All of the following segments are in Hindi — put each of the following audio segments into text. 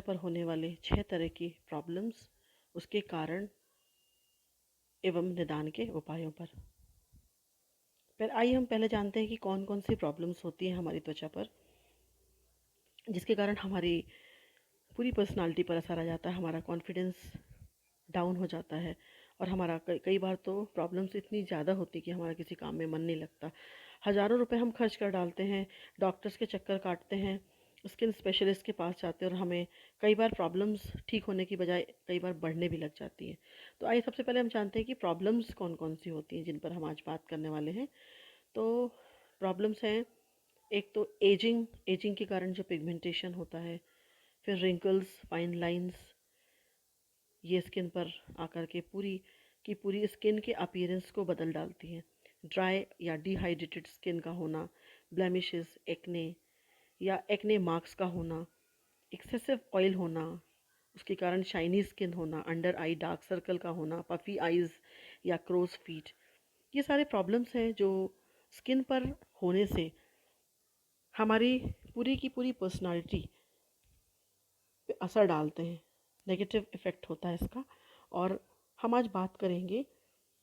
पर होने वाले 6 तरह की प्रॉब्लम्स, उसके कारण एवं निदान के उपायों पर आइए हम पहले जानते हैं कि कौन कौन सी प्रॉब्लम्स होती हैं हमारी त्वचा पर, जिसके कारण हमारी पूरी पर्सनालिटी पर असर आ जाता है, हमारा कॉन्फिडेंस डाउन हो जाता है और हमारा कई बार तो प्रॉब्लम्स इतनी ज़्यादा होती कि हमारा किसी काम में मन नहीं लगता। हज़ारों रुपए हम खर्च कर डालते हैं, डॉक्टर्स के चक्कर काटते हैं, स्किन स्पेशलिस्ट के पास जाते हैं और हमें कई बार प्रॉब्लम्स ठीक होने की बजाय कई बार बढ़ने भी लग जाती हैं। तो आइए सबसे पहले हम जानते हैं कि प्रॉब्लम्स कौन कौन सी होती हैं जिन पर हम आज बात करने वाले हैं। तो प्रॉब्लम्स हैं, एक तो एजिंग, एजिंग के कारण जो पिगमेंटेशन होता है, फिर रिंकल्स, फाइन लाइंस, ये स्किन पर आकर के पूरी स्किन के अपीयरेंस को बदल डालती हैं। ड्राई या डिहाइड्रेटेड स्किन का होना, ब्लेमिशेस, एक्ने या एक्ने मार्क्स का होना, एक्सेसिव ऑयल होना, उसके कारण शाइनी स्किन होना, अंडर आई डार्क सर्कल का होना, पफी आइज़ या क्रोज फीट, ये सारे प्रॉब्लम्स हैं जो स्किन पर होने से हमारी पूरी की पूरी पर्सनालिटी पे असर डालते हैं। नेगेटिव इफ़ेक्ट होता है इसका। और हम आज बात करेंगे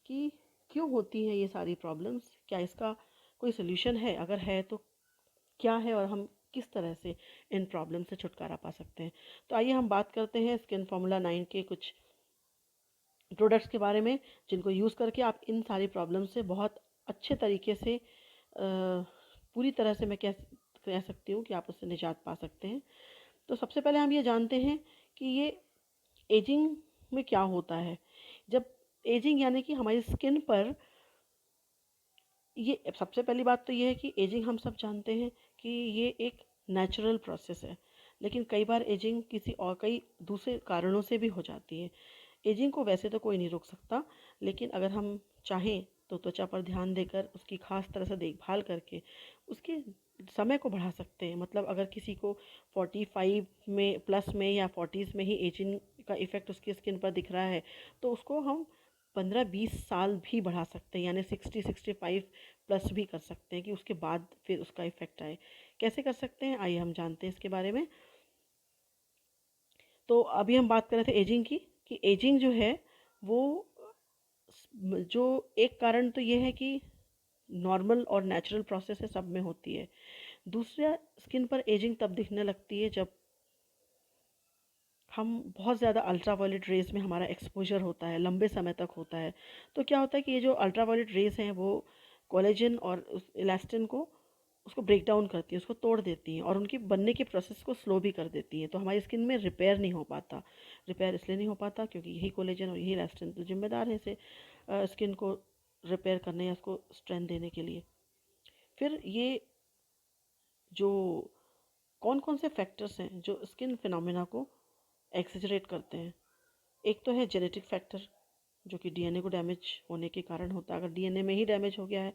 कि क्यों होती हैं ये सारी प्रॉब्लम्स, क्या इसका कोई सोल्यूशन है, अगर है तो क्या है और हम किस तरह से इन प्रॉब्लम से छुटकारा पा सकते हैं। तो आइए हम बात करते हैं स्किन फार्मूला 9 के कुछ प्रोडक्ट्स के बारे में, जिनको यूज़ करके आप इन सारी प्रॉब्लम से बहुत अच्छे तरीके से पूरी तरह से मैं कह सकती हूँ कि आप उससे निजात पा सकते हैं। तो सबसे पहले हम ये जानते हैं कि ये एजिंग में क्या होता है। जब एजिंग यानी कि हमारी स्किन पर, ये सबसे पहली बात तो ये है कि एजिंग हम सब जानते हैं कि ये एक नेचुरल प्रोसेस है, लेकिन कई बार एजिंग किसी और कई दूसरे कारणों से भी हो जाती है। एजिंग को वैसे तो कोई नहीं रोक सकता, लेकिन अगर हम चाहें तो त्वचा पर ध्यान देकर उसकी खास तरह से देखभाल करके उसके समय को बढ़ा सकते हैं। मतलब अगर किसी को 45 में प्लस में या 40s में ही एजिंग का इफ़ेक्ट उसकी स्किन पर दिख रहा है, तो उसको हम 15-20 साल भी बढ़ा सकते हैं, यानी 60-65 प्लस भी कर सकते हैं कि उसके बाद फिर उसका इफ़ेक्ट आए। कैसे कर सकते हैं, आइए हम जानते हैं इसके बारे में। तो अभी हम बात कर रहे थे एजिंग की, कि एजिंग जो है वो जो एक कारण तो ये है कि नॉर्मल और नेचुरल प्रोसेस है, सब में होती है। दूसरा, स्किन पर एजिंग तब दिखने लगती है जब हम बहुत ज़्यादा अल्ट्रा वायलेट रेज़ में हमारा एक्सपोजर होता है, लंबे समय तक होता है। तो क्या होता है कि ये जो अल्ट्रा वायलेट रेज़ हैं वो कोलेजन और उस इलास्टिन को उसको ब्रेक डाउन करती हैं, उसको तोड़ देती हैं और उनकी बनने के प्रोसेस को स्लो भी कर देती हैं। तो हमारी स्किन में रिपेयर नहीं हो पाता। रिपेयर इसलिए नहीं हो पाता क्योंकि यही कोलेजन और यही इलास्टिन तो जिम्मेदार है इसे स्किन को रिपेयर करने या उसको स्ट्रेंथ देने के लिए। फिर ये जो कौन कौन से फैक्टर्स हैं जो स्किन फिनोमेना को एक्सेजरेट करते हैं। एक तो है जेनेटिक फैक्टर, जो कि डीएनए को डैमेज होने के कारण होता है। अगर डीएनए में ही डैमेज हो गया है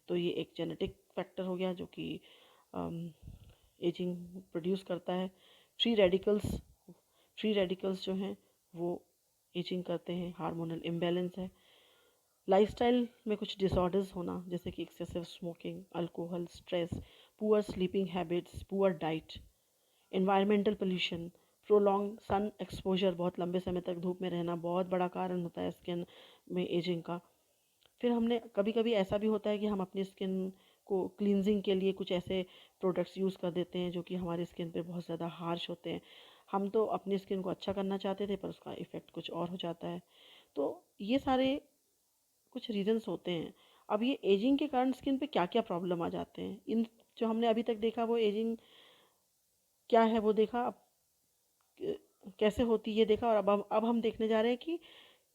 तो ये एक जेनेटिक फैक्टर हो गया जो कि एजिंग प्रोड्यूस करता है। फ्री रेडिकल्स, फ्री रेडिकल्स जो हैं वो एजिंग करते हैं। हार्मोनल इम्बैलेंस है। लाइफस्टाइल में कुछ डिसऑर्डर्स होना, जैसे कि excessive smoking, alcohol, stress, poor sleeping habits, poor diet, environmental pollution, prolong sun exposure, बहुत लंबे समय तक धूप में रहना बहुत बड़ा कारण होता है स्किन में एजिंग का। फिर हमने कभी कभी ऐसा भी होता है कि हम अपनी स्किन को क्लींजिंग के लिए कुछ ऐसे प्रोडक्ट्स यूज़ कर देते हैं जो कि हमारी स्किन पे बहुत ज़्यादा हार्श होते हैं। हम तो अपनी स्किन को अच्छा करना चाहते थे पर उसका इफ़ेक्ट कुछ और हो जाता है। तो ये सारे कुछ रीजंस होते हैं। अब ये एजिंग के कारण स्किन पे क्या क्या प्रॉब्लम आ जाते हैं, इन जो हमने अभी तक देखा वो एजिंग क्या है वो देखा, अब कैसे होती है देखा, और अब हम देखने जा रहे हैं कि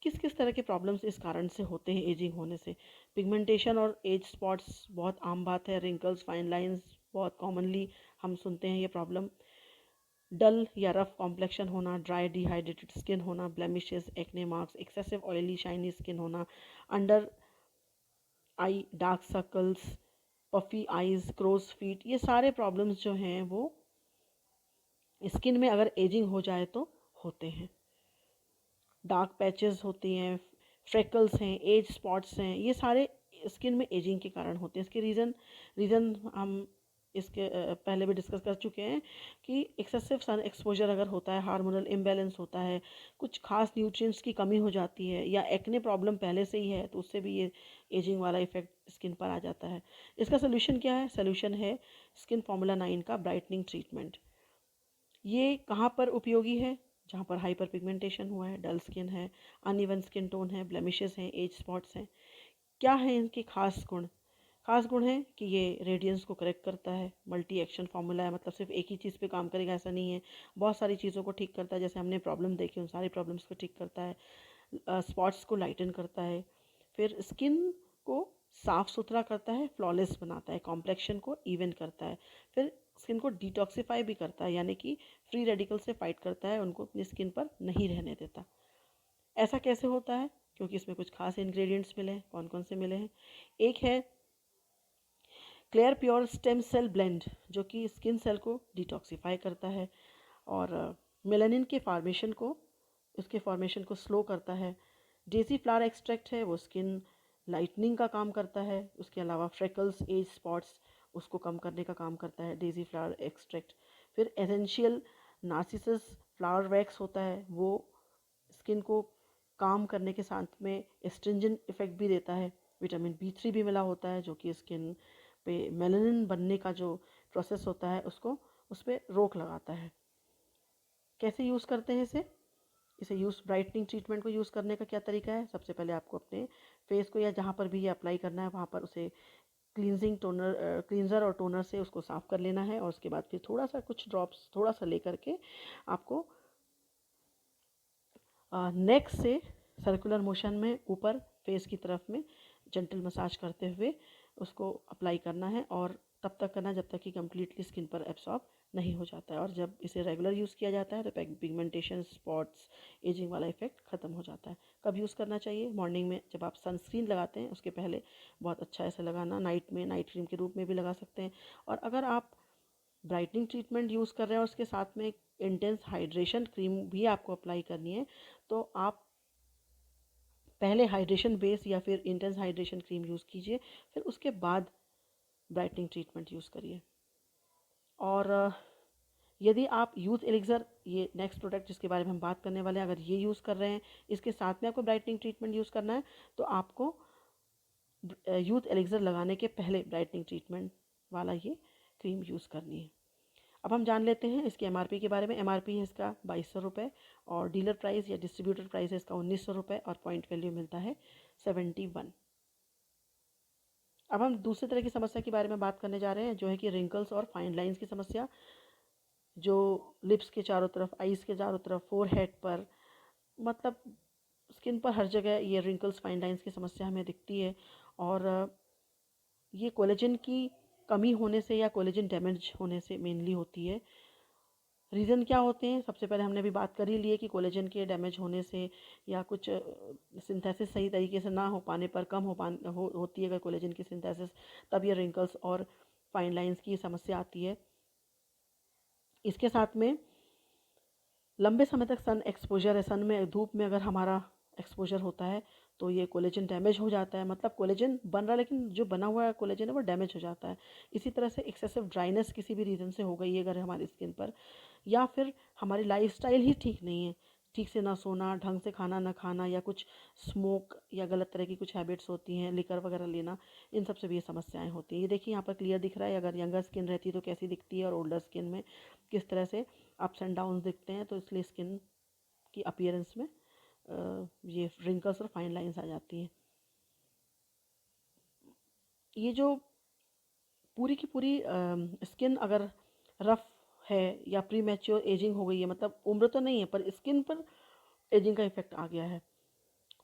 किस किस तरह के प्रॉब्लम्स इस कारण से होते हैं एजिंग होने से। पिगमेंटेशन और एज स्पॉट्स बहुत आम बात है। रिंकल्स, फाइन लाइंस बहुत कॉमनली हम सुनते हैं ये प्रॉब्लम। डल या रफ कॉम्प्लेक्शन होना, ड्राई डिहाइड्रेटेड स्किन होना, blemishes, acne marks, excessive oily shiny skin होना, under eye dark circles, puffy eyes, crow's feet, ये सारे प्रॉब्लम्स जो हैं वो स्किन में अगर एजिंग हो जाए तो होते हैं। डार्क पैचेस होती हैं, फ्रेकल्स हैं, एज स्पॉट्स हैं, ये सारे स्किन में एजिंग के कारण होते हैं। इसके रीज़न रीज़न हम इसके पहले भी डिस्कस कर चुके हैं कि एक्सेसिव सन एक्सपोजर अगर होता है, हार्मोनल इम्बैलेंस होता है, कुछ खास न्यूट्रिएंट्स की कमी हो जाती है, या एक्ने प्रॉब्लम पहले से ही है, तो उससे भी ये एजिंग वाला इफेक्ट स्किन पर आ जाता है। इसका सोल्यूशन क्या है? सोल्यूशन है स्किन फार्मूला 9 का ब्राइटनिंग ट्रीटमेंट। ये कहाँ पर उपयोगी है? जहाँ पर हाइपर पिगमेंटेशन हुआ है, डल स्किन है, अनइवन स्किन टोन है, ब्लेमिशेस हैं, एज स्पॉट्स हैं। क्या है इनके खास गुण? खास गुण है कि ये रेडियंस को करेक्ट करता है, मल्टी एक्शन फार्मूला है, मतलब सिर्फ एक ही चीज़ पे काम करेगा ऐसा नहीं है, बहुत सारी चीज़ों को ठीक करता है। जैसे हमने प्रॉब्लम देखी उन सारी प्रॉब्लम्स को ठीक करता है, स्पॉट्स को लाइटन करता है, फिर स्किन को साफ सुथरा करता है, फ्लॉलेस बनाता है, कॉम्प्लेक्शन को इवन करता है, फिर स्किन को डिटॉक्सिफाई भी करता है, यानी कि फ्री रेडिकल से फाइट करता है, उनको अपनी स्किन पर नहीं रहने देता। ऐसा कैसे होता है? क्योंकि इसमें कुछ खास इंग्रेडिएंट्स मिले हैं। कौन कौन से मिले हैं? एक है clear pure stem cell blend, जो कि स्किन सेल को डिटॉक्सिफाई करता है और मेलानिन के फॉर्मेशन को उसके फॉर्मेशन को स्लो करता है। डेजी फ्लावर एक्सट्रैक्ट है, वो स्किन लाइटनिंग का काम करता है। उसके अलावा फ्रेकल्स, एज स्पॉट्स, उसको कम करने का काम करता है डेजी फ्लावर एक्सट्रैक्ट। फिर एसेंशियल नार्सिसस फ्लावर वैक्स होता है, वो स्किन को काम करने के साथ में एस्ट्रिंजेंट इफेक्ट भी देता है। विटामिन B3 भी मिला होता है, जो कि स्किन पे मेलानिन बनने का जो प्रोसेस होता है उसको उस पर रोक लगाता है। कैसे यूज़ करते हैं इसे यूज़ ब्राइटनिंग ट्रीटमेंट को यूज़ करने का क्या तरीका है? सबसे पहले आपको अपने फेस को या जहाँ पर भी ये अप्लाई करना है वहाँ पर उसे क्लींजर और टोनर से उसको साफ़ कर लेना है, और उसके बाद फिर थोड़ा सा कुछ ड्रॉप्स थोड़ा सा लेकर के आपको नेक से सर्कुलर मोशन में ऊपर फेस की तरफ में जेंटल मसाज करते हुए उसको अप्लाई करना है, और तब तक करना जब तक कि कम्प्लीटली स्किन पर एब्सॉर्ब नहीं हो जाता है। और जब इसे रेगुलर यूज़ किया जाता है तो पिगमेंटेशन, स्पॉट्स, एजिंग वाला इफेक्ट ख़त्म हो जाता है। कब यूज़ करना चाहिए? मॉर्निंग में जब आप सनस्क्रीन लगाते हैं उसके पहले बहुत अच्छा ऐसे लगाना। नाइट में नाइट क्रीम के रूप में भी लगा सकते हैं। और अगर आप ब्राइटनिंग ट्रीटमेंट यूज़ कर रहे हैं और उसके साथ में एक इंटेंस हाइड्रेशन क्रीम भी आपको अप्लाई करनी है, तो आप पहले हाइड्रेशन बेस या फिर इंटेंस हाइड्रेशन क्रीम यूज़ कीजिए, फिर उसके बाद ब्राइटनिंग ट्रीटमेंट यूज़ करिए। और यदि आप यूथ एलिक्सर, ये नेक्स्ट प्रोडक्ट जिसके बारे में हम बात करने वाले हैं, अगर ये यूज़ कर रहे हैं, इसके साथ में आपको ब्राइटनिंग ट्रीटमेंट यूज़ करना है, तो आपको यूथ एलिक्सर लगाने के पहले ब्राइटनिंग ट्रीटमेंट वाला ये क्रीम यूज़ करनी है। अब हम जान लेते हैं इसके एमआरपी के बारे में। एमआरपी है इसका 2200 रुपये, और डीलर प्राइस या डिस्ट्रीब्यूटर प्राइस है इसका 1900 रुपये, और पॉइंट वैल्यू मिलता है 71। अब हम दूसरी तरह की समस्या के बारे में बात करने जा रहे हैं, जो है कि रिंकल्स और फाइन लाइंस की समस्या, जो लिप्स के चारों तरफ, आईज के चारों तरफ, फोरहेड पर, मतलब स्किन पर हर जगह ये रिंकल्स, फाइन लाइंस की समस्या हमें दिखती है। और ये कोलेजन की कमी होने से या कोलेजन डैमेज होने से मेनली होती है। रीज़न क्या होते हैं? सबसे पहले हमने अभी बात कर ही ली है कि कोलेजन के डैमेज होने से या कुछ सिंथेसिस सही तरीके से ना हो पाने पर, कम होती है अगर कोलेजन की सिंथेसिस, तब ये रिंकल्स और फाइन लाइंस की समस्या आती है। इसके साथ में लंबे समय तक सन एक्सपोजर है, सन में, धूप में अगर हमारा एक्सपोजर होता है तो ये कोलेजन डैमेज हो जाता है। मतलब कोलेजन बन रहा है लेकिन जो बना हुआ है कोलेजन है वो डैमेज हो जाता है। इसी तरह से एक्सेसिव ड्राइनेस किसी भी रीज़न से हो गई है अगर हमारी स्किन पर, या फिर हमारी लाइफस्टाइल ही ठीक नहीं है, ठीक से ना सोना, ढंग से खाना ना खाना, या कुछ स्मोक या गलत तरह की कुछ हैबिट्स होती हैं, लिकर वगैरह लेना, इन सब से भी ये समस्याएं होती हैं। ये देखिए यहाँ पर क्लियर दिख रहा है, अगर यंगर स्किन रहती है तो कैसी दिखती है, और ओल्डर स्किन में किस तरह से अप्स एंड डाउन्स दिखते हैं। तो इसलिए स्किन की अपीयरेंस में ये रिंकल्स और फाइन लाइंस आ जाती हैं। ये जो पूरी की पूरी स्किन अगर रफ है या प्री मैच्योर एजिंग हो गई है, मतलब उम्र तो नहीं है पर स्किन पर एजिंग का इफेक्ट आ गया है,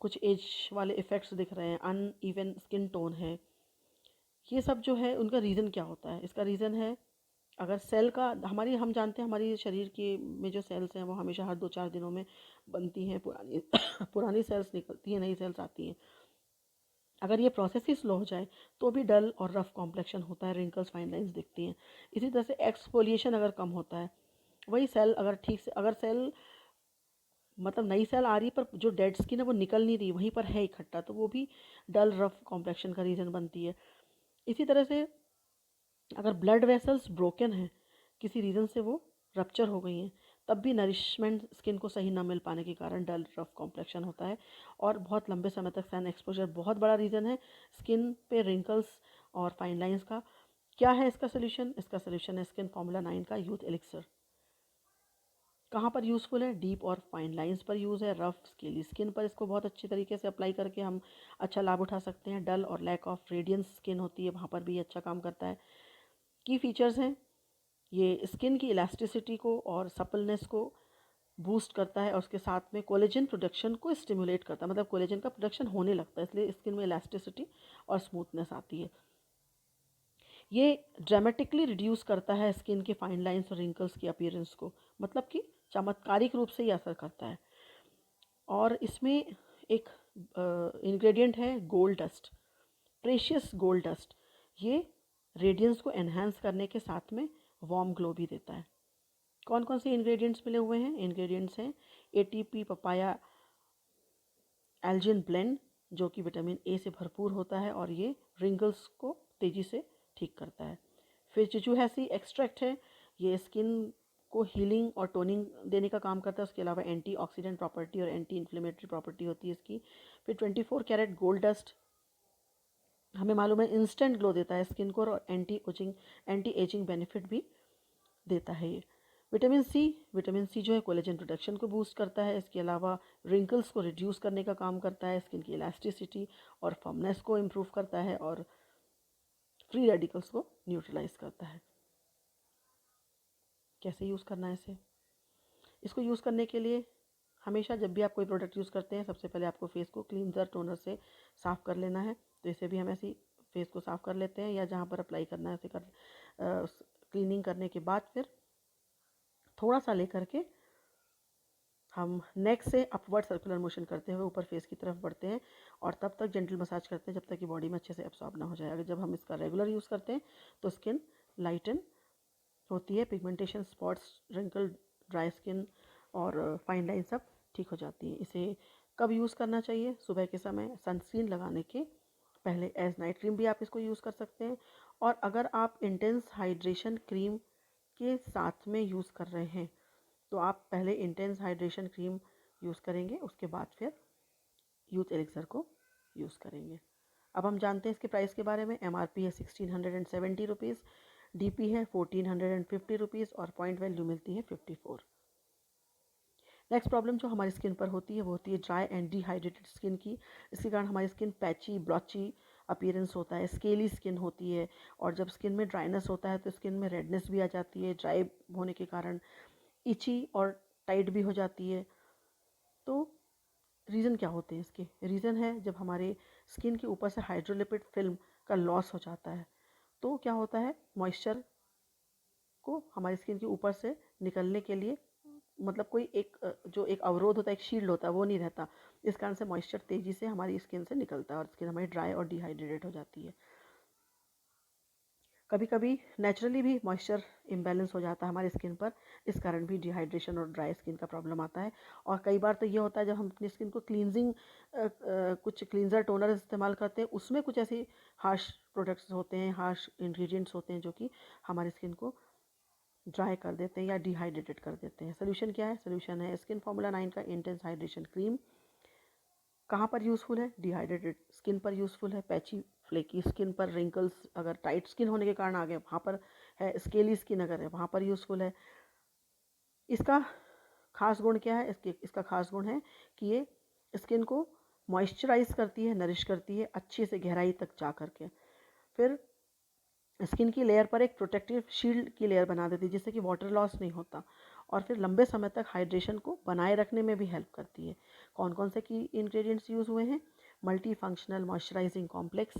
कुछ एज वाले इफेक्ट्स दिख रहे हैं, अन इवन स्किन टोन है, ये सब जो है उनका रीज़न क्या होता है? इसका रीज़न है, अगर सेल का, हमारी, हम जानते हैं हमारी शरीर के में जो सेल्स हैं वो हमेशा हर 2-4 दिनों में बनती हैं, पुरानी पुरानी सेल्स निकलती हैं, नई सेल्स आती हैं। अगर ये प्रोसेस ही स्लो हो जाए तो भी डल और रफ कॉम्प्लेक्शन होता है, रिंकल्स, फाइन लाइंस दिखती हैं। इसी तरह से एक्सफोलिएशन अगर कम होता है, वही सेल अगर ठीक से, अगर सेल, मतलब नई सेल आ रही है पर जो डेड स्किन है वो निकल नहीं रही, वहीं पर है इकट्ठा, तो वो भी डल रफ कॉम्प्लेक्शन का रीज़न बनती है। इसी तरह से अगर ब्लड वेसल्स ब्रोकन हैं, किसी रीज़न से वो रप्चर हो गई हैं, तब भी नरिशमेंट स्किन को सही ना मिल पाने के कारण डल रफ कॉम्प्लेक्शन होता है। और बहुत लंबे समय तक सन एक्सपोजर बहुत बड़ा रीज़न है स्किन पे रिंकल्स और फाइन लाइंस का। क्या है इसका सोल्यूशन? इसका सोल्यूशन है स्किन फार्मूला 9 का यूथ एलिक्सर। कहाँ पर यूज़फुल है? डीप और फाइन लाइंस पर यूज़ है। रफ स्केली स्किन पर इसको बहुत अच्छी तरीके से अप्लाई करके हम अच्छा लाभ उठा सकते हैं। डल और लैक ऑफ रेडियंस स्किन होती है, वहाँ पर भी अच्छा काम करता है। की फीचर्स हैं, ये स्किन की इलास्टिसिटी को और सपलनेस को बूस्ट करता है और उसके साथ में कोलेजन प्रोडक्शन को स्टिमुलेट करता है, मतलब कोलेजन का प्रोडक्शन होने लगता है, इसलिए स्किन में इलास्टिसिटी और स्मूथनेस आती है। ये ड्रामेटिकली रिड्यूस करता है स्किन के फाइन लाइंस और रिंकल्स की अपीयरेंस को, मतलब कि चमत्कारिक रूप से ये असर करता है। और इसमें एक इंग्रेडिएंट है gold dust, precious gold dust. ये रेडियंस को एनहांस करने के साथ में वार्म ग्लो भी देता है। कौन कौन से इंग्रेडिएंट्स मिले हुए हैं? इंग्रेडिएंट्स हैं एटीपी पपाया एल्जिन ब्लेंड, जो कि विटामिन ए से भरपूर होता है और ये रिंकल्स को तेज़ी से ठीक करता है। फिर चिचुहैसी एक्सट्रैक्ट है, ये स्किन को हीलिंग और टोनिंग देने का काम करता है। उसके अलावा एंटीऑक्सीडेंट प्रॉपर्टी और एंटी इन्फ्लेमेटरी प्रॉपर्टी होती है इसकी। फिर 24 कैरेट गोल्ड डस्ट, हमें मालूम है इंस्टेंट ग्लो देता है स्किन को और एंटी एजिंग बेनिफिट भी देता है ये। विटामिन सी जो है कोलेजन प्रोडक्शन को बूस्ट करता है। इसके अलावा रिंकल्स को रिड्यूस करने का काम करता है, स्किन की इलास्टिसिटी और फर्मनेस को इम्प्रूव करता है और फ्री रेडिकल्स को न्यूट्रलाइज करता है। कैसे यूज़ करना है इसे? इसको यूज़ करने के लिए हमेशा जब भी आप कोई प्रोडक्ट यूज़ करते हैं, सबसे पहले आपको फेस को क्लींजर टोनर से साफ़ कर लेना है। तो इसे भी हम ऐसे फेस को साफ़ कर लेते हैं, या जहाँ पर अप्लाई करना है उसे क्लीनिंग करने के बाद फिर थोड़ा सा लेकर के हम नेक से अपवर्ड सर्कुलर मोशन करते हुए ऊपर फेस की तरफ बढ़ते हैं और तब तक जेंटल मसाज करते हैं जब तक कि बॉडी में अच्छे से एब्सॉर्ब ना हो जाए। अगर जब हम इसका रेगुलर यूज़ करते हैं तो स्किन लाइटन होती है, pigmentation, spots, wrinkle, dry skin और फाइन लाइन सब ठीक हो जाती है। इसे कब यूज़ करना चाहिए? सुबह के समय सनस्क्रीन लगाने के पहले। एज नाइट क्रीम भी आप इसको यूज़ कर सकते हैं। और अगर आप इंटेंस हाइड्रेशन क्रीम के साथ में यूज़ कर रहे हैं तो आप पहले इंटेंस हाइड्रेशन क्रीम यूज़ करेंगे, उसके बाद फिर यूथ एलिक्सर को यूज़ करेंगे। अब हम जानते हैं इसके प्राइस के बारे में। एमआरपी है 1670 रुपीज़, डीपी है 1450 रुपीज़ और पॉइंट वैल्यू मिलती है 54। नेक्स्ट प्रॉब्लम जो हमारी स्किन पर होती है वो होती है ड्राई एंड डिहाइड्रेटेड स्किन की। इसके कारण हमारी स्किन पैची ब्लॉची अपीयरेंस होता है, स्केली स्किन होती है और जब स्किन में ड्राइनेस होता है तो स्किन में रेडनेस भी आ जाती है। ड्राई होने के कारण इची और टाइट भी हो जाती है। तो रीज़न क्या होते हैं इसके? रीज़न है जब हमारे स्किन के ऊपर से हाइड्रोलिपिड फिल्म का लॉस हो जाता है तो क्या होता है, मॉइस्चर को हमारी स्किन के ऊपर से निकलने के लिए, मतलब कोई एक जो एक अवरोध होता है, एक शील्ड होता है, वो नहीं रहता। इस कारण से मॉइस्चर तेज़ी से हमारी स्किन से निकलता है और स्किन हमारी ड्राई और डिहाइड्रेटेड हो जाती है। कभी कभी नेचुरली भी मॉइस्चर इम्बैलेंस हो जाता है हमारी स्किन पर, इस कारण भी डिहाइड्रेशन और ड्राई स्किन का प्रॉब्लम आता है। और कई बार तो ये होता है जब हम अपनी स्किन को क्लींजिंग कुछ क्लींजर टोनर इस्तेमाल करते हैं, उसमें कुछ ऐसी हार्श प्रोडक्ट्स होते हैं, हार्श इंग्रेडिएंट्स होते हैं जो कि हमारी स्किन को ड्राई कर देते हैं या डिहाइड्रेटेड कर देते हैं। सोल्यूशन क्या है? सोल्यूशन है स्किन फार्मूला 9 का इंटेंस हाइड्रेशन क्रीम। कहाँ पर यूज़फुल है? डिहाइड्रेटेड स्किन पर यूज़फुल है, पैची फ्लेकी स्किन पर, रिंकल्स अगर टाइट स्किन होने के कारण आ गए वहाँ पर है, स्केली स्किन अगर है वहाँ पर यूज़फुल है। इसका खास गुण क्या है? इसका खास गुण है कि ये स्किन को मॉइस्चराइज करती है, नरिश करती है अच्छे से गहराई तक जा करके। फिर स्किन की लेयर पर एक प्रोटेक्टिव शील्ड की लेयर बना देती है जिससे कि वाटर लॉस नहीं होता और फिर लंबे समय तक हाइड्रेशन को बनाए रखने में भी हेल्प करती है। कौन कौन से की इंग्रेडिएंट्स यूज़ हुए हैं? मल्टी फंक्शनल मॉइस्चराइजिंग कॉम्प्लेक्स,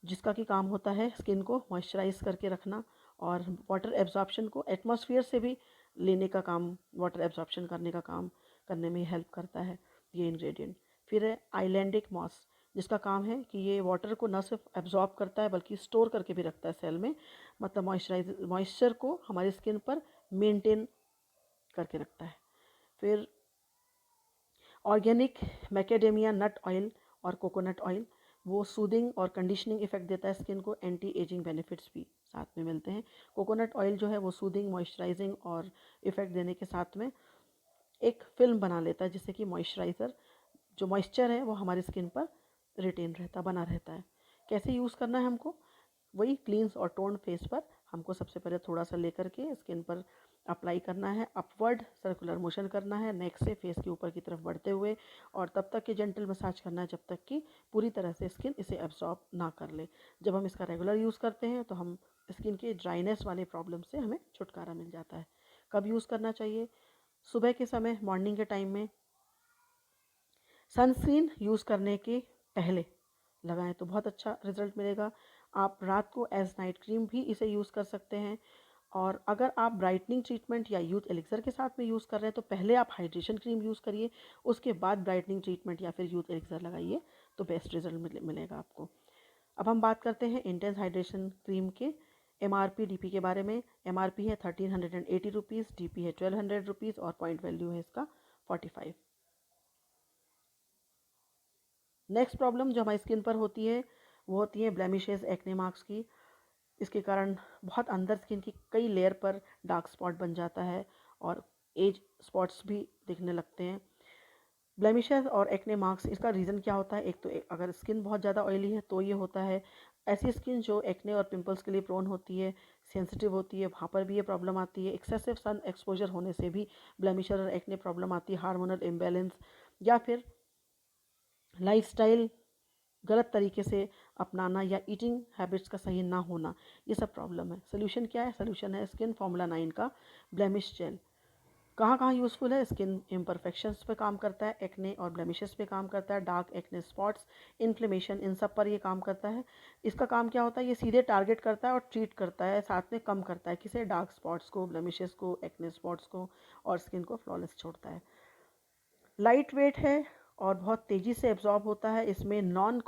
जिसका कि काम होता है स्किन को मॉइस्चराइज करके रखना और वाटर एब्जॉर्प्शन को एटमॉस्फेयर से भी लेने का काम, वाटर एब्जॉर्प्शन करने का काम करने में हेल्प करता है ये इंग्रेडिएंट। फिर है आइलैंडिक मॉस, जिसका काम है कि ये वाटर को न सिर्फ एब्जॉर्ब करता है बल्कि स्टोर करके भी रखता है सेल में, मतलब मॉइस्चर को हमारी स्किन पर मेंटेन करके रखता है। फिर ऑर्गेनिक मैकेडेमिया नट ऑयल और कोकोनट ऑयल, वो सूदिंग और कंडीशनिंग इफेक्ट देता है स्किन को, एंटी एजिंग बेनिफिट्स भी साथ में मिलते हैं। कोकोनट ऑयल जो है वो सूदिंग, मॉइस्चराइजिंग और इफ़ेक्ट देने के साथ में एक फिल्म बना लेता है, जिससे कि मॉइस्चराइज़र जो मॉइस्चर है वो हमारी स्किन पर रिटेन रहता, बना रहता है। कैसे यूज़ करना है हमको? वही क्लींस और टोन फेस पर हमको सबसे पहले थोड़ा सा लेकर के स्किन पर अप्लाई करना है, अपवर्ड सर्कुलर मोशन करना है नेक से फेस के ऊपर की तरफ बढ़ते हुए, और तब तक कि जेंटल मसाज करना है जब तक कि पूरी तरह से स्किन इसे एब्जॉर्ब ना कर ले। जब हम इसका रेगुलर यूज़ करते हैं तो हम स्किन के ड्राइनेस वाले प्रॉब्लम से हमें छुटकारा मिल जाता है। कब यूज़ करना चाहिए? सुबह के समय, मॉर्निंग के टाइम में। सनस्क्रीन यूज़ करने के पहले लगाएं तो बहुत अच्छा रिजल्ट मिलेगा। आप रात को एज नाइट क्रीम भी इसे यूज़ कर सकते हैं। और अगर आप ब्राइटनिंग ट्रीटमेंट या यूथ एलिक्सर के साथ में यूज़ कर रहे हैं तो पहले आप हाइड्रेशन क्रीम यूज़ करिए, उसके बाद ब्राइटनिंग ट्रीटमेंट या फिर यूथ एलिक्सर लगाइए तो बेस्ट रिजल्ट मिलेगा आपको। अब हम बात करते हैं इंटेंस हाइड्रेशन क्रीम के MRP DP के बारे में। MRP है 1380 रुपीज़, DP है 1200 रुपीज़ और पॉइंट वैल्यू है इसका 45। नेक्स्ट प्रॉब्लम जो हमारी स्किन पर होती है वो होती है ब्लेमिशेस, एक्ने मार्क्स की। इसके कारण बहुत अंदर स्किन की कई लेयर पर डार्क स्पॉट बन जाता है और एज स्पॉट्स भी दिखने लगते हैं। ब्लेमिशेस और एक्ने मार्क्स, इसका रीज़न क्या होता है? एक तो अगर स्किन बहुत ज़्यादा ऑयली है तो ये होता है। ऐसी स्किन जो एक्ने और पिंपल्स के लिए प्रोन होती है, सेंसिटिव होती है, वहाँ पर भी ये प्रॉब्लम आती है। एक्सेसिव सन एक्सपोजर होने से भी ब्लेमिशेस और एक्ने प्रॉब्लम आती है। हार्मोनल इम्बैलेंस या फिर लाइफस्टाइल गलत तरीके से अपनाना या ईटिंग हैबिट्स का सही ना होना, ये सब प्रॉब्लम है। सोल्यूशन क्या है? सोल्यूशन है स्किन फॉर्मूला 9 का ब्लेमिश जेल। कहाँ कहाँ यूज़फुल है? स्किन इम्परफेक्शंस पे काम करता है, एक्ने और ब्लेमिशेस पे काम करता है, डार्क एक्ने स्पॉट्स, इन्फ्लेमेशन, इन सब पर ये काम करता है। इसका काम क्या होता है? ये सीधे टारगेट करता है और ट्रीट करता है, साथ में कम करता है किसे? डार्क स्पॉट्स को, ब्लेमिशेस को, एक्ने स्पॉट्स को, और स्किन को फ्लॉलेस छोड़ता है। लाइट वेट है और बहुत तेज़ी से एब्जॉर्ब होता है। इसमें नॉन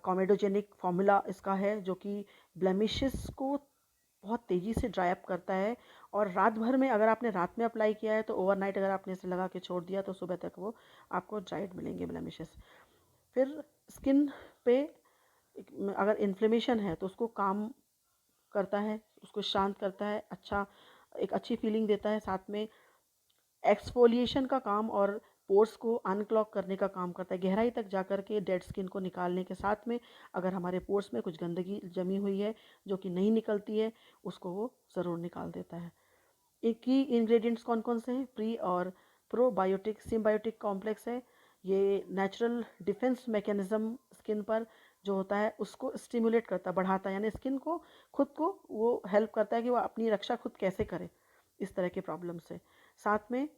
कॉमेडोजेनिक फार्मूला इसका है जो कि ब्लेमिशेस को बहुत तेज़ी से ड्राई अप करता है। और रात भर में, अगर आपने रात में अप्लाई किया है तो ओवरनाइट अगर आपने इसे लगा के छोड़ दिया तो सुबह तक वो आपको ड्राइड मिलेंगे ब्लेमिशेस। फिर स्किन पे अगर इन्फ्लेमेशन है तो उसको काम करता है, उसको शांत करता है, एक अच्छी फीलिंग देता है। साथ में एक्सफोलिएशन का काम और पोर्स को अनक्लॉग करने का काम करता है, गहराई तक जाकर के डेड स्किन को निकालने के साथ में अगर हमारे पोर्स में कुछ गंदगी जमी हुई है जो कि नहीं निकलती है, उसको वो ज़रूर निकाल देता है। एक की इंग्रेडिएंट्स कौन कौन से हैं? प्री और प्रोबायोटिक सिम्बायोटिक कॉम्प्लेक्स है। ये नेचुरल डिफेंस मैकेनिज्म स्किन पर जो होता है उसको स्टिमुलेट करता है, बढ़ाता है, यानी स्किन को खुद को वो हेल्प करता है कि वो अपनी रक्षा खुद कैसे करे इस तरह के प्रॉब्लम से। साथ में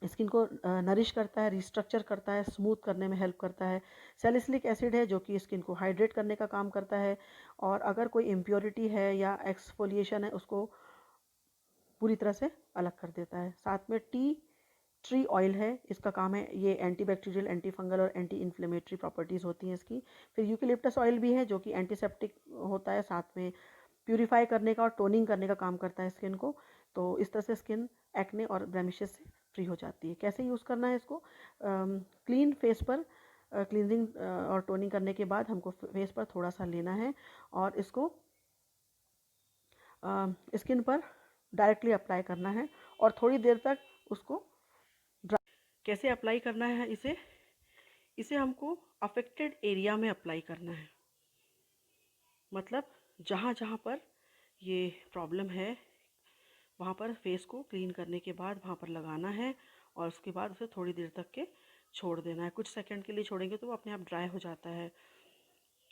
स्किन को नरिश करता है, रिस्ट्रक्चर करता है, स्मूथ करने में हेल्प करता है। सैलिसिलिक एसिड है जो कि स्किन को हाइड्रेट करने का काम करता है, और अगर कोई इम्प्योरिटी है या एक्सफोलिएशन है उसको पूरी तरह से अलग कर देता है। साथ में ट्री ऑयल है, इसका काम है, ये एंटीबैक्टीरियल, एंटी फंगल और एंटी इन्फ्लेमेटरी प्रॉपर्टीज़ होती हैं इसकी। फिर यूकेलिप्टस ऑयल भी है जो कि एंटीसेप्टिक होता है, साथ में प्यूरिफाई करने का और टोनिंग करने का काम करता है स्किन को। तो इस तरह से स्किन एक्ने और ब्लेमिशेस से फ्री हो जाती है। कैसे यूज़ करना है इसको? क्लीन फेस पर क्लींजिंग और टोनिंग करने के बाद हमको फेस पर थोड़ा सा लेना है और इसको स्किन पर डायरेक्टली अप्लाई करना है और थोड़ी देर तक उसको कैसे अप्लाई करना है इसे? इसे हमको अफेक्टेड एरिया में अप्लाई करना है, मतलब जहाँ जहाँ पर ये प्रॉब्लम है वहाँ पर फेस को क्लीन करने के बाद वहाँ पर लगाना है और उसके बाद उसे थोड़ी देर तक के छोड़ देना है। कुछ सेकंड के लिए छोड़ेंगे तो वो अपने आप ड्राई हो जाता है।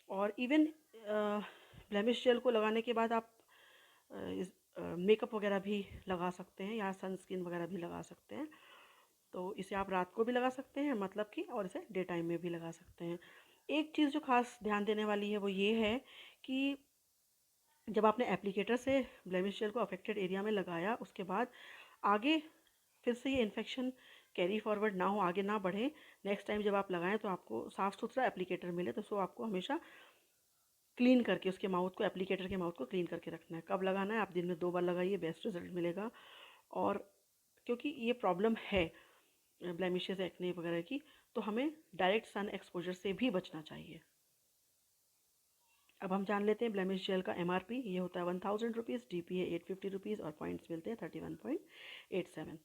और इवन ब्लेमिश जेल को लगाने के बाद आप मेकअप वगैरह भी लगा सकते हैं या सनस्क्रीन वगैरह भी लगा सकते हैं। तो इसे आप रात को भी लगा सकते हैं, मतलब कि, और इसे डे टाइम में भी लगा सकते हैं। एक चीज़ जो खास ध्यान देने वाली है वो ये है कि जब आपने एप्लीकेटर से ब्लेमिश जेल को अफेक्टेड एरिया में लगाया उसके बाद आगे फिर से ये इन्फेक्शन कैरी फॉरवर्ड ना हो, आगे ना बढ़े, नेक्स्ट टाइम जब आप लगाएं तो आपको साफ़ सुथरा एप्लीकेटर मिले। तो सो आपको हमेशा क्लीन करके उसके माउथ को, एप्लीकेटर के माउथ को क्लीन करके रखना है। कब लगाना है? आप दिन में 2 बार लगाइए, बेस्ट रिजल्ट मिलेगा। और क्योंकि ये प्रॉब्लम है ब्लेमिशेस, एक्ने वगैरह की, तो हमें डायरेक्ट सन एक्सपोजर से भी बचना चाहिए। अब हम जान लेते हैं ब्लेमिश जेल का MRP। ये होता है 1000 रुपीज़, DP है 850 रुपीज़ और पॉइंट्स मिलते हैं 31.87।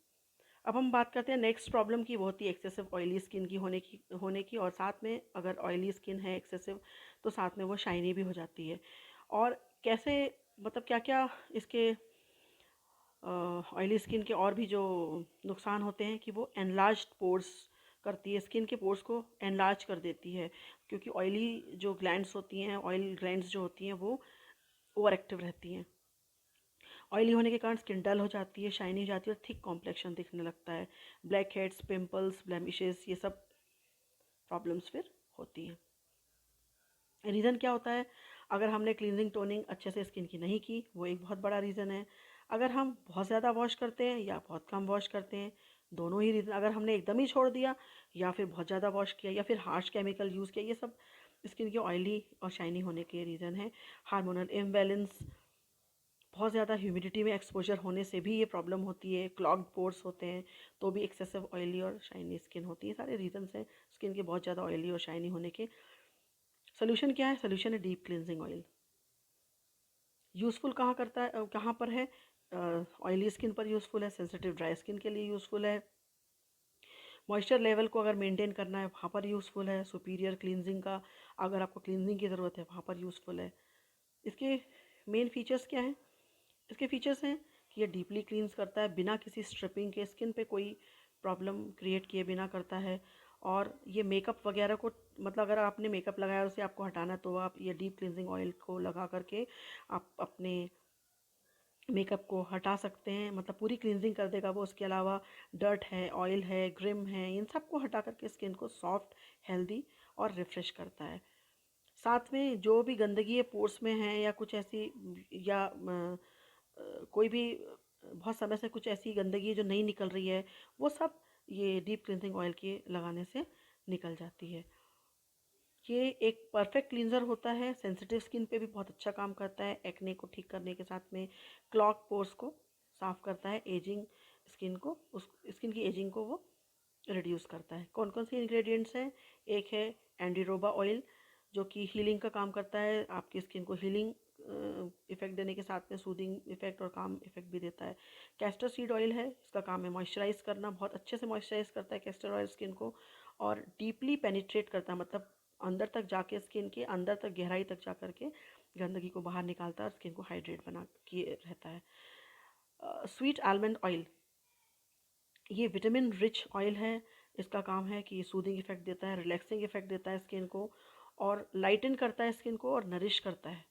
अब हम बात करते हैं नेक्स्ट प्रॉब्लम की, वो होती है एक्सेसिव ऑयली स्किन की होने की और साथ में अगर ऑयली स्किन है एक्सेसिव तो साथ में वो शाइनी भी हो जाती है। और कैसे, मतलब क्या क्या इसके ऑयली स्किन के और भी जो नुकसान होते हैं कि वो एनलार्ज्ड पोर्स करती है, स्किन के पोर्स को एनलार्ज कर देती है, क्योंकि ऑयली जो ग्लैंड्स होती हैं, ऑयल ग्लैंड्स जो होती हैं वो ओवर एक्टिव रहती हैं। ऑयली होने के कारण स्किन डल हो जाती है, शाइनी हो जाती है और थिक कॉम्प्लेक्शन दिखने लगता है। ब्लैक हेड्स, पिंपल्स, ब्लेमिशेस, ये सब प्रॉब्लम्स फिर होती हैं। रीज़न क्या होता है? अगर हमने क्लींजिंग टोनिंग अच्छे से स्किन की नहीं की, वो एक बहुत बड़ा रीज़न है। अगर हम बहुत ज़्यादा वॉश करते हैं या बहुत कम वॉश करते हैं, दोनों ही रीज़न। अगर हमने एकदम ही छोड़ दिया या फिर बहुत ज़्यादा वॉश किया या फिर हार्श केमिकल यूज़ किया, ये सब स्किन के ऑयली और शाइनी होने के रीज़न है। हार्मोनल इम्बैलेंस, बहुत ज़्यादा ह्यूमिडिटी में एक्सपोजर होने से भी ये प्रॉब्लम होती है। क्लॉग्ड पोर्स होते हैं तो भी एक्सेसिव ऑयली और शाइनी स्किन होती है। सारे रीजंस हैं स्किन के बहुत ज़्यादा ऑयली और शाइनी होने के। सोल्यूशन क्या है? सोल्यूशन है डीप क्लिनजिंग ऑयल। यूज़फुल कहाँ करता है, कहाँ पर है? ऑयली स्किन पर यूज़फुल है, सेंसिटिव ड्राई स्किन के लिए यूज़फुल है, मॉइस्चर लेवल को अगर मेंटेन करना है वहाँ पर यूज़फुल है, सुपीरियर क्लींजिंग का अगर आपको क्लींजिंग की ज़रूरत है वहाँ पर यूज़फुल है। इसके मेन फीचर्स क्या हैं? इसके फीचर्स हैं कि ये डीपली क्लींस करता है बिना किसी स्ट्रिपिंग के, स्किन पे कोई प्रॉब्लम क्रिएट किए बिना करता है। और ये मेकअप वगैरह को, मतलब अगर आपने मेकअप लगाया और उसे आपको हटाना है तो आप ये डीप क्लींजिंग ऑयल को लगा करके आप अपने मेकअप को हटा सकते हैं, मतलब पूरी क्लींजिंग कर देगा वो। उसके अलावा डर्ट है, ऑयल है, ग्रिम है, इन सब को हटा करके स्किन को सॉफ्ट, हेल्दी और रिफ्रेश करता है। साथ में जो भी गंदगी है पोर्स में है या कुछ ऐसी, या कोई भी बहुत समय से कुछ ऐसी गंदगी है जो नहीं निकल रही है, वो सब ये डीप क्लींजिंग ऑयल के लगाने से निकल जाती है। ये एक परफेक्ट क्लींजर होता है, सेंसिटिव स्किन पे भी बहुत अच्छा काम करता है। एक्ने को ठीक करने के साथ में क्लॉग पोर्स को साफ करता है, एजिंग स्किन को, उस स्किन की एजिंग को वो रिड्यूस करता है। कौन कौन से इंग्रेडिएंट्स हैं? एक है एंडीरोबा ऑयल, जो कि हीलिंग का काम करता है, आपकी स्किन को हीलिंग इफेक्ट देने के साथ में सूदिंग इफेक्ट और काम इफेक्ट भी देता है। कैस्टर सीड ऑयल है, इसका काम है मॉइस्चराइज करना, बहुत अच्छे से मॉइस्चराइज करता है कैस्टर ऑयल स्किन को, और डीपली पेनिट्रेट करता है, मतलब अंदर तक जाके, स्किन के अंदर तक, गहराई तक जा करके गंदगी को बाहर निकालता है और स्किन को हाइड्रेट बना किए रहता है। स्वीट आलमंड ऑयल, ये विटामिन रिच ऑयल है। इसका काम है कि ये सूदिंग इफेक्ट देता है, रिलैक्सिंग इफेक्ट देता है स्किन को, और लाइटन करता है स्किन को और नरिश करता है।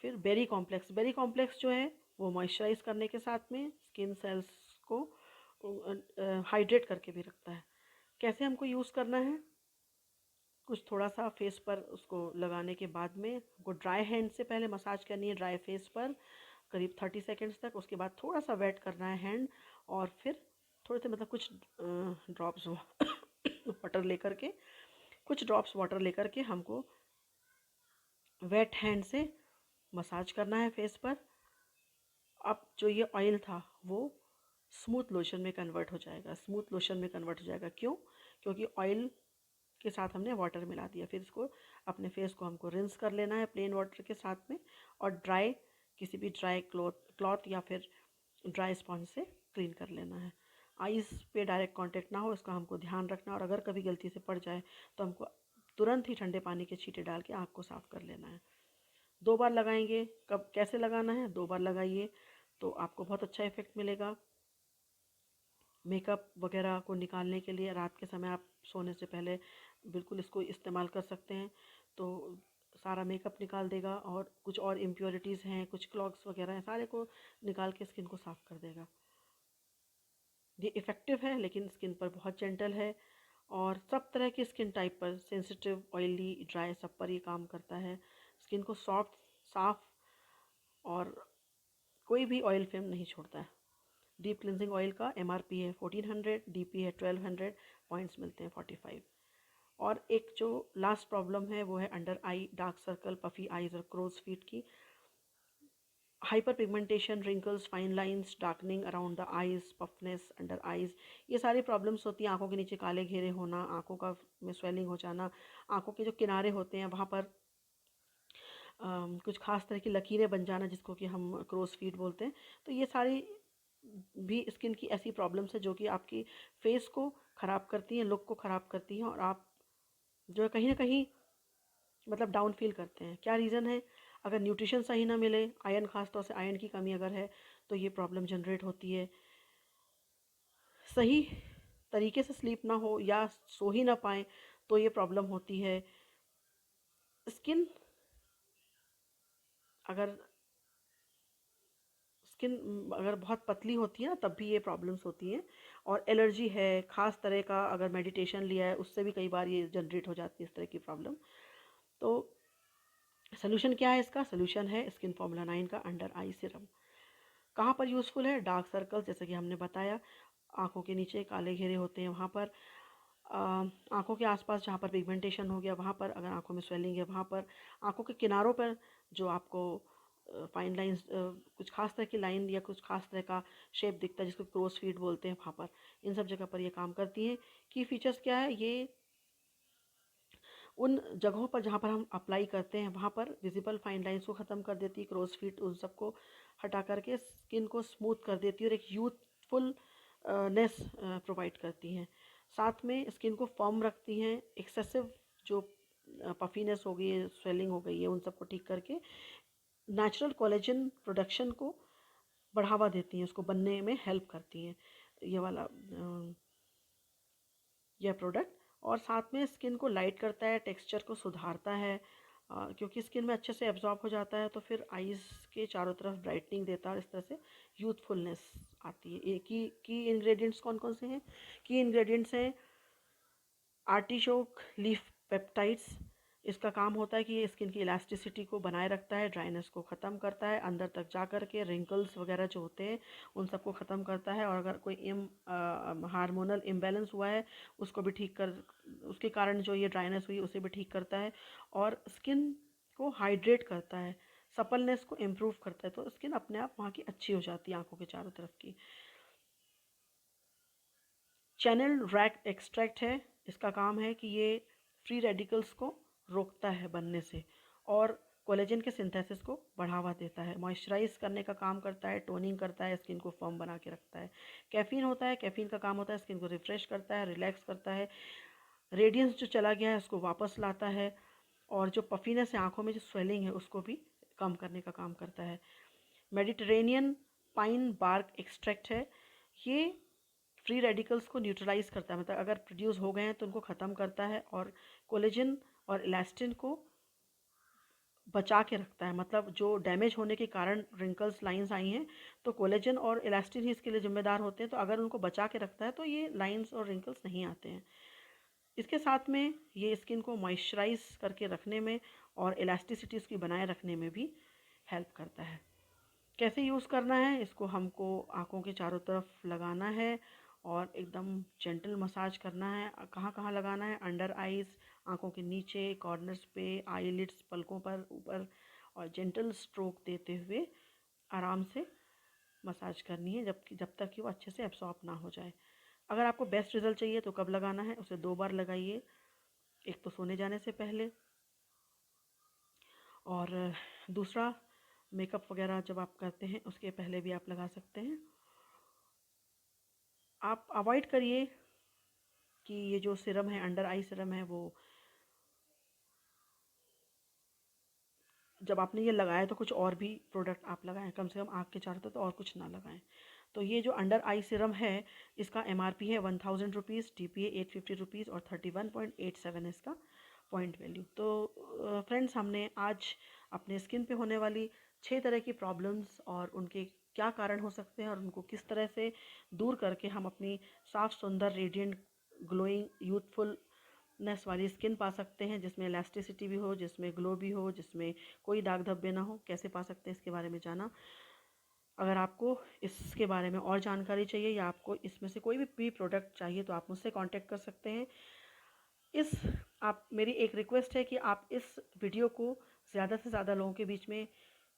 फिर बेरी कॉम्प्लेक्स जो है वो मॉइस्चराइज करने के साथ में स्किन सेल्स को हाइड्रेट करके भी रखता है। कैसे हमको यूज़ करना है? कुछ थोड़ा सा फेस पर उसको लगाने के बाद में हमको ड्राई हैंड से पहले मसाज करनी है, ड्राई फेस पर करीब 30 सेकेंड्स तक। उसके बाद थोड़ा सा वेट करना है हैंड, और फिर थोड़े से, मतलब कुछ ड्रॉप्स वाटर लेकर के, कुछ ड्रॉप्स वाटर लेकर के हमको वेट हैंड से मसाज करना है फेस पर। अब जो ये ऑयल था वो स्मूथ लोशन में कन्वर्ट हो जाएगा, स्मूथ लोशन में कन्वर्ट हो जाएगा। क्यों? क्योंकि ऑयल के साथ हमने वाटर मिला दिया। फिर इसको, अपने फेस को हमको रिंस कर लेना है प्लेन वाटर के साथ में, और ड्राई, किसी भी ड्राई क्लॉथ या फिर ड्राई स्पॉन्ज से क्लीन कर लेना है। आइज़ पे डायरेक्ट कांटेक्ट ना हो, इसका हमको ध्यान रखना। और अगर कभी गलती से पड़ जाए तो हमको तुरंत ही ठंडे पानी के छींटे डाल के आँख को साफ़ कर लेना है। 2 बार लगाएंगे। कब, कैसे लगाना है? 2 बार लगाइए तो आपको बहुत अच्छा इफेक्ट मिलेगा। मेकअप वगैरह को निकालने के लिए रात के समय आप सोने से पहले बिल्कुल इसको इस्तेमाल कर सकते हैं, तो सारा मेकअप निकाल देगा, और कुछ और इम्प्योरिटीज़ हैं, कुछ क्लॉग्स वगैरह हैं, सारे को निकाल के स्किन को साफ़ कर देगा। ये इफ़ेक्टिव है लेकिन स्किन पर बहुत जेंटल है, और सब तरह की स्किन टाइप पर, सेंसिटिव, ऑयली, ड्राई, सब पर ये काम करता है। स्किन को सॉफ्ट, साफ और कोई भी ऑयल फिल्म नहीं छोड़ता है। डीप क्लिनजिंग ऑयल का MRP है 1400, DP है 1200, पॉइंट्स मिलते हैं 45। और एक जो लास्ट प्रॉब्लम है वो है under eye dark circle, puffy eyes और क्रोज फीट की। Hyper pigmentation, wrinkles, fine lines, darkening around the eyes, puffiness under eyes, ये सारी प्रॉब्लम्स होती हैं। आंखों के नीचे काले घेरे होना, आंखों का में स्वेलिंग हो जाना, आंखों के जो किनारे होते हैं वहाँ पर कुछ खास तरह की लकीरें बन जाना जिसको कि हम क्रोस फीट बोलते हैं। तो ये सारी भी स्किन की ऐसी प्रॉब्लम्स है जो कि आपकी फेस को ख़राब करती हैं, लुक को ख़राब करती हैं, और आप जो है कहीं ना कहीं मतलब डाउन फील करते हैं। क्या रीज़न है? अगर न्यूट्रिशन सही ना मिले, आयरन, खास तौर से आयरन की कमी अगर है, तो ये प्रॉब्लम जनरेट होती है। सही तरीके से स्लीप ना हो या सो ही ना पाएँ तो ये प्रॉब्लम होती है। स्किन अगर स्किन अगर बहुत पतली होती है ना, तब भी ये प्रॉब्लम्स होती हैं। और एलर्जी है, ख़ास तरह का अगर मेडिटेशन लिया है, उससे भी कई बार ये जनरेट हो जाती है इस तरह की प्रॉब्लम। तो सोल्यूशन क्या है इसका? सोल्यूशन है स्किन फार्मूला 9 का अंडर आई सीरम। कहाँ पर यूज़फुल है? डार्क सर्कल्स, जैसे कि हमने बताया, आँखों के नीचे काले घेरे होते हैं वहाँ पर, आँखों के आसपास जहाँ पर पिगमेंटेशन हो गया वहाँ पर, अगर आँखों में स्वेलिंग है वहाँ पर, आँखों के किनारों पर जो आपको फाइन लाइंस, कुछ खास तरह की लाइन या कुछ खास तरह का शेप दिखता है जिसको क्रोस फीट बोलते हैं, वहाँ पर, इन सब जगह पर ये काम करती हैं। की फीचर्स क्या है? ये उन जगहों पर जहाँ पर हम अप्लाई करते हैं वहाँ पर विजिबल फाइन लाइंस को ख़त्म कर देती है, क्रोस फीट उन सबको हटा करके स्किन को स्मूथ कर देती है और एक यूथफुल नेस प्रोवाइड करती हैं। साथ में स्किन को फर्म रखती हैं, एक्सेसिव जो पफीनेस हो गई है, स्वेलिंग हो गई है, उन सबको ठीक करके नेचुरल कोलेजन प्रोडक्शन को बढ़ावा देती हैं, उसको बनने में हेल्प करती हैं ये वाला यह प्रोडक्ट। और साथ में स्किन को लाइट करता है, टेक्सचर को सुधारता है, क्योंकि स्किन में अच्छे से एब्जॉर्ब हो जाता है, तो फिर आईज़ के चारों तरफ ब्राइटनिंग देता है और इस तरह से यूथफुलनेस आती है। एक ही की इंग्रेडिएंट्स कौन कौन से हैं? की इंग्रेडिएंट्स हैं आर्टिचोक लीफ पेप्टाइड्स। इसका काम होता है कि ये स्किन की इलास्टिसिटी को बनाए रखता है, ड्राइनेस को ख़त्म करता है, अंदर तक जा कर के रिंकल्स वगैरह जो होते हैं उन सबको ख़त्म करता है, और अगर कोई हार्मोनल इम्बैलेंस हुआ है उसको भी ठीक कर, उसके कारण जो ये ड्राइनेस हुई उसे भी ठीक करता है, और स्किन को हाइड्रेट करता है, सपलनेस को इम्प्रूव करता है, तो स्किन अपने आप वहाँ की अच्छी हो जाती है आंखों के चारों तरफ की। चैनल रैक एक्सट्रैक्ट है, इसका काम है कि ये फ्री रेडिकल्स को रोकता है बनने से और कोलेजन के सिंथेसिस को बढ़ावा देता है, मॉइस्चराइज करने का काम करता है, टोनिंग करता है, स्किन को फर्म बना के रखता है। कैफीन होता है, कैफीन का काम होता है स्किन को रिफ्रेश करता है, रिलैक्स करता है, रेडियंस जो चला गया है उसको वापस लाता है, और जो पफीनेस है आँखों में, जो स्वेलिंग है उसको भी कम करने का काम करता है। मेडिटेरेनियन पाइन बार्क एक्सट्रैक्ट है, ये फ्री रेडिकल्स को न्यूट्रलाइज करता है, मतलब अगर प्रोड्यूस हो गए हैं तो उनको ख़त्म करता है, और कोलेजन और इलास्टिन को बचा के रखता है, मतलब जो डैमेज होने के कारण रिंकल्स लाइंस आई हैं तो कोलेजन और इलास्टिन ही इसके लिए जिम्मेदार होते हैं, तो अगर उनको बचा के रखता है तो ये लाइंस और रिंकल्स नहीं आते हैं। इसके साथ में ये स्किन को मॉइस्चराइज करके रखने में और इलास्टिसिटी उसकी बनाए रखने में भी हेल्प करता है। कैसे यूज़ करना है इसको? हमको आँखों के चारों तरफ लगाना है और एकदम जेंटल मसाज करना है। कहाँ कहाँ लगाना है? अंडर आइज़, आँखों के नीचे, कॉर्नर्स पे, आईलिड्स, पलकों पर ऊपर, और जेंटल स्ट्रोक देते हुए आराम से मसाज करनी है जब तक कि वो अच्छे से एब्सॉर्ब ना हो जाए। अगर आपको बेस्ट रिजल्ट चाहिए तो कब लगाना है? उसे 2 बार लगाइए, एक तो सोने जाने से पहले, और दूसरा मेकअप वगैरह जब आप करते हैं उसके पहले भी आप लगा सकते हैं। आप अवॉइड करिए कि ये जो सिरम है, अंडर आई सिरम है, वो जब आपने ये लगाया तो कुछ और भी प्रोडक्ट आप लगाएं, कम से कम आँख के चारों तरफ तो और कुछ ना लगाएं। तो ये जो अंडर आई सिरम है इसका MRP है 1000 रुपीज़, TPA 850 रुपीज़, और 31.87 है इसका पॉइंट वैल्यू। तो फ्रेंड्स, हमने आज अपने स्किन पे होने वाली 6 तरह की प्रॉब्लम्स और उनके क्या कारण हो सकते हैं और उनको किस तरह से दूर करके हम अपनी साफ, सुंदर, रेडिएंट, ग्लोइंग, यूथफुल नेस वाली स्किन पा सकते हैं, जिसमें इलास्टिसिटी भी हो, जिसमें ग्लो भी हो, जिसमें कोई दाग धब्बे ना हो, कैसे पा सकते हैं इसके बारे में जाना। अगर आपको इसके बारे में और जानकारी चाहिए या आपको इसमें से कोई भी प्रोडक्ट चाहिए तो आप मुझसे कांटेक्ट कर सकते हैं। इस आप मेरी एक रिक्वेस्ट है कि आप इस वीडियो को ज़्यादा से ज़्यादा लोगों के बीच में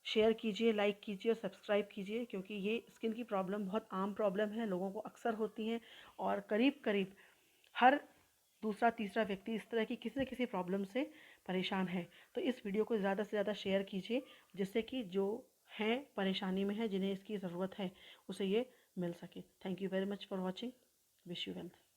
शेयर कीजिए, लाइक कीजिए और सब्सक्राइब कीजिए, क्योंकि ये स्किन की प्रॉब्लम बहुत आम प्रॉब्लम है, लोगों को अक्सर होती हैं, और करीब करीब हर दूसरा तीसरा व्यक्ति इस तरह की किसी न किसी प्रॉब्लम से परेशान है। तो इस वीडियो को ज़्यादा से ज़्यादा शेयर कीजिए, जिससे कि जो हैं परेशानी में है, जिन्हें इसकी ज़रूरत है, उसे ये मिल सके। Thank you very much for watching. Wish you wealth.